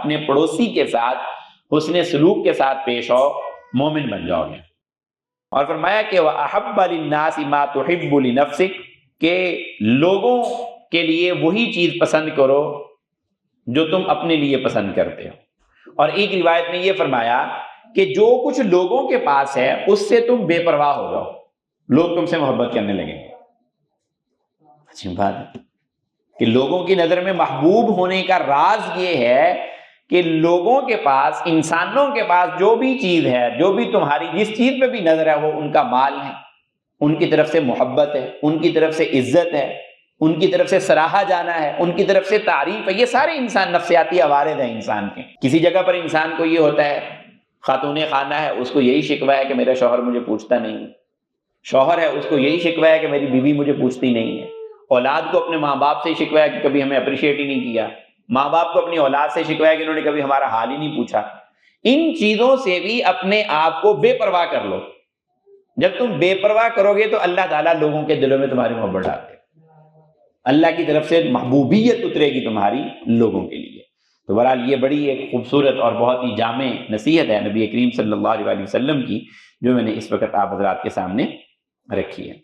اپنے پڑوسی کے ساتھ حسن سلوک کے ساتھ پیش ہو، مومن بن جاؤ گے۔ اور فرمایا کہ وَأَحَبَّ لِلنَّاسِ مَا تُحِبُّ لِنَفْسِكَ، کہ لوگوں کے لیے وہی چیز پسند کرو جو تم اپنے لیے پسند کرتے ہو۔ اور ایک روایت میں یہ فرمایا کہ جو کچھ لوگوں کے پاس ہے اس سے تم بے پرواہ ہو جاؤ، لوگ تم سے محبت کرنے لگیں گے۔ اچھی بات ہے کہ لوگوں کی نظر میں محبوب ہونے کا راز یہ ہے کہ لوگوں کے پاس، انسانوں کے پاس جو بھی چیز ہے، جو بھی تمہاری جس چیز پہ بھی نظر ہے، وہ ان کا مال ہے، ان کی طرف سے محبت ہے، ان کی طرف سے عزت ہے، ان کی طرف سے سراہا جانا ہے، ان کی طرف سے تعریف ہے۔ یہ سارے انسان نفسیاتی عوارض ہیں انسان کے۔ کسی جگہ پر انسان کو یہ ہوتا ہے، خاتون خانہ ہے، اس کو یہی شکوہ ہے کہ میرا شوہر مجھے پوچھتا نہیں ہے، شوہر ہے اس کو یہی شکوہ ہے کہ میری بیوی مجھے پوچھتی نہیں ہے، اولاد کو اپنے ماں باپ سے شکوہ ہے کہ کبھی ہمیں اپریشیٹ ہی نہیں کیا، ماں باپ کو اپنی اولاد سے شکوہ ہے کہ انہوں نے کبھی ہمارا حال ہی نہیں پوچھا۔ ان چیزوں سے بھی اپنے آپ کو بے پرواہ کر لو۔ جب تم بے پرواہ کرو گے تو اللہ تعالیٰ لوگوں کے دلوں میں تمہاری محبت ڈال دے، اللہ کی طرف سے محبوبیت اترے گی تمہاری لوگوں کے لیے۔ تو بہرحال یہ بڑی ایک خوبصورت اور بہت ہی جامع نصیحت ہے نبی کریم صلی اللہ علیہ وسلم کی، جو میں نے اس وقت آپ حضرات کے سامنے رکھی ہے۔